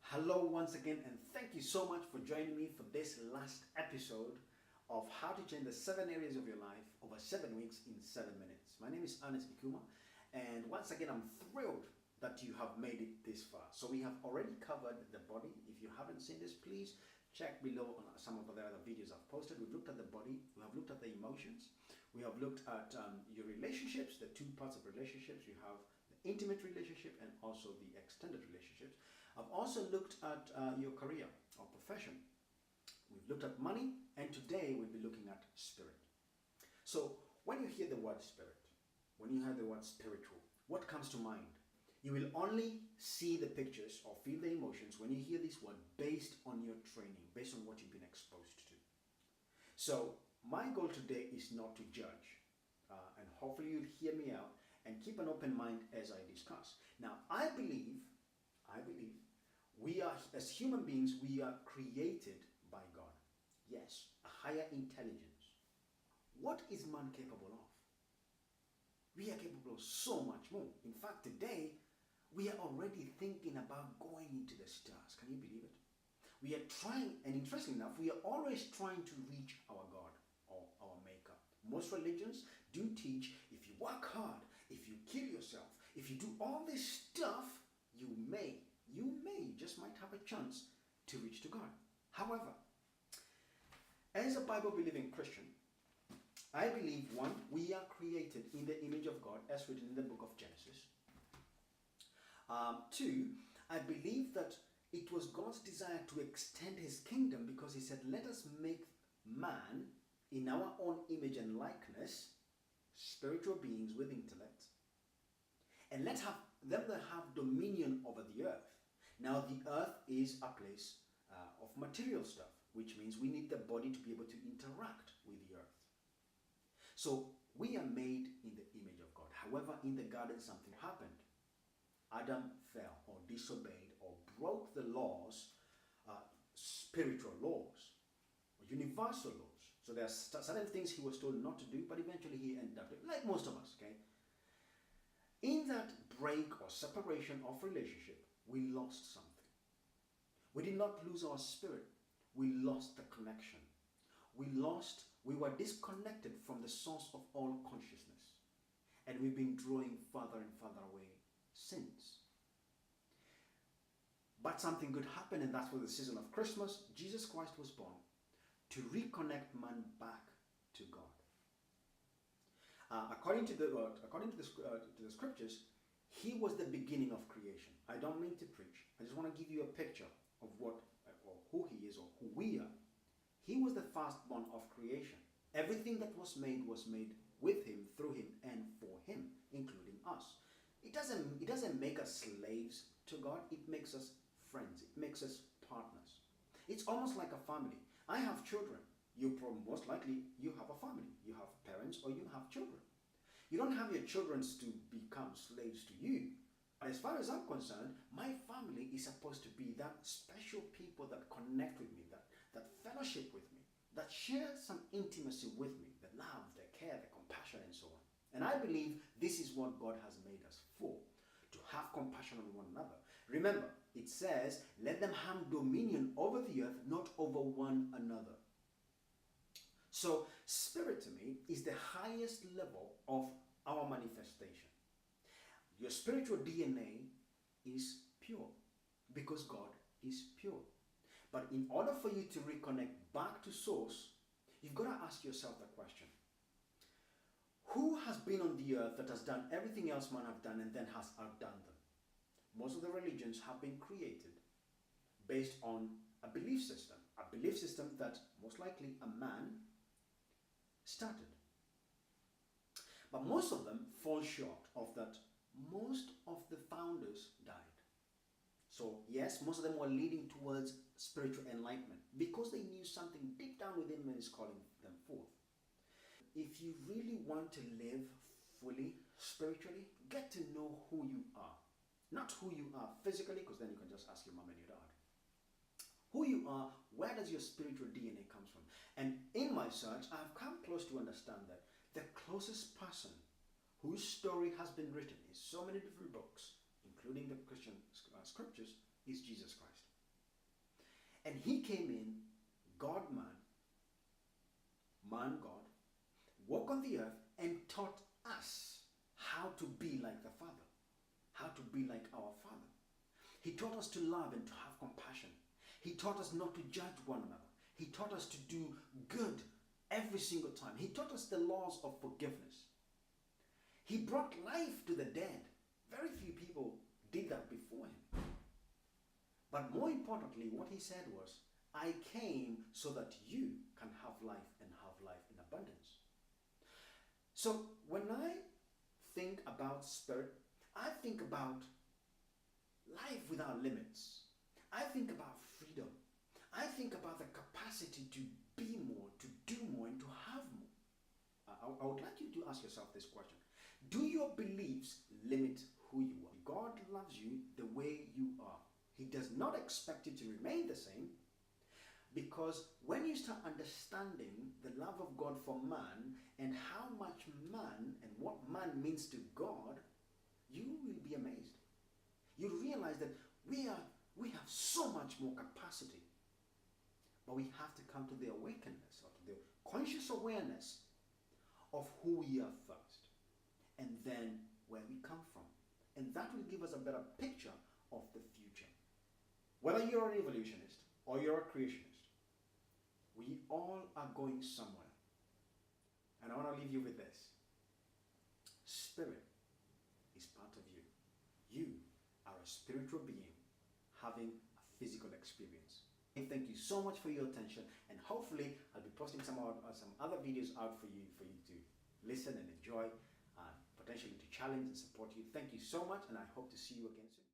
Hello once again, and thank you so much for joining me for this last episode of How to Change the 7 Areas of Your Life over 7 weeks in 7 minutes. My name is Ernest Ikuma, and once again, I'm thrilled that you have made it this far. So we have already covered the body. If you haven't seen this, please check below on some of the other videos I've posted. We've looked at the body, we have looked at the emotions, we have looked at your relationships, the two parts of relationships. You have the intimate relationship and also the extended relationships. I've also looked at your career or profession. We've looked at money, and today we'll be looking at spirit. So when you hear the word spirit, when you hear the word spiritual, what comes to mind? You will only see the pictures or feel the emotions when you hear this word based on your training, based on what you've been exposed to. So my goal today is not to judge, and hopefully you'll hear me out and keep an open mind as I discuss. Now, I believe we are, as human beings, we are created by God. Yes, a higher intelligence. What is man capable of? We are capable of so much more. In fact, today, we are already thinking about going into the stars. Can you believe it? We are trying, and interestingly enough, we are always trying to reach our God or our Maker. Most religions do teach if you work hard, if you kill yourself, if you do all this stuff, you just might have a chance to reach to God. However, as a Bible-believing Christian, I believe, one, we are created in the image of God as written in the book of Genesis. Two, I believe that it was God's desire to extend his kingdom because he said, let us make man in our own image and likeness, spiritual beings with intellect, and let them have dominion over the earth. Now, the earth is a place of material stuff, which means we need the body to be able to interact with the earth. So we are made in the image of God. However, in the garden, something happened. Adam fell or disobeyed or broke the laws, spiritual laws, or universal laws. So there are certain things he was told not to do, but eventually he ended up doing, like most of us, okay? In that break or separation of relationship, we lost something. We did not lose our spirit. We lost the connection. We were disconnected from the source of all consciousness. And we've been drawing further and further away since. But something good happened, and that's for the season of Christmas. Jesus Christ was born to reconnect man back to God. According to the scriptures, he was the beginning of creation. I don't mean to preach. I just want to give you a picture of what or who he is or who we are. He was the firstborn of creation. Everything that was made with him, through him, and for him, including us. It doesn't make us slaves to God. It makes us friends. It makes us partners. It's almost like a family. I have children. Most likely you have a family. You have parents or you have children. You don't have your children to become slaves to you. As far as I'm concerned, my family is supposed to be that special people that connect with me, that fellowship with me, that share some intimacy with me, the love, the care, the compassion, and so on. And I believe this is what God has made us for, to have compassion on one another. Remember, it says, let them have dominion over the earth, not over one another. So, spirit to me is the highest level of our manifestation. Your spiritual DNA is pure because God is pure. But in order for you to reconnect back to source, you've got to ask yourself the question, who has been on the earth that has done everything else man have done and then has outdone them? Most of the religions have been created based on a belief system that most likely a man started. But most of them fall short of that. Most of the founders died. So yes, most of them were leading towards spiritual enlightenment because they knew something deep down within them is calling them forth. If you really want to live fully spiritually, get to know who you are. Not who you are physically, because then you can just ask your mom and your dad. Who you are, where does your spiritual DNA comes from? And in my search, I've come close to understand that the closest person whose story has been written in so many different books, including the Christian scriptures, is Jesus Christ. And he came in, God man, man God, walked on the earth and taught us how to be like the Father, how to be like our Father. He taught us to love and to have compassion. He taught us not to judge one another. He taught us to do good every single time. He taught us the laws of forgiveness. He brought life to the dead. Very few people did that before him. But more importantly, what he said was, I came so that you can have life and have life in abundance. So when I think about spirit, I think about life without limits. I think about freedom. I think about the capacity to be more, to do more, and to have more. I would like you to ask yourself this question. Do your beliefs limit who you are? God loves you the way you are. He does not expect you to remain the same, because when you start understanding the love of God for man and how much man and what man means to God, you will be amazed. You realize that we have so much more capacity, but we have to come to the awakeness or to the conscious awareness of who we are first, and then where we come from. And that will give us a better picture of the future. Whether you're an evolutionist or you're a creationist, we all are going somewhere. And I want to leave you with this. Spirit is part of you. You are a spiritual being having a physical experience. And thank you so much for your attention, and hopefully I'll be posting some other videos out for you to listen and enjoy, potentially to challenge and support you. Thank you so much, and I hope to see you again soon.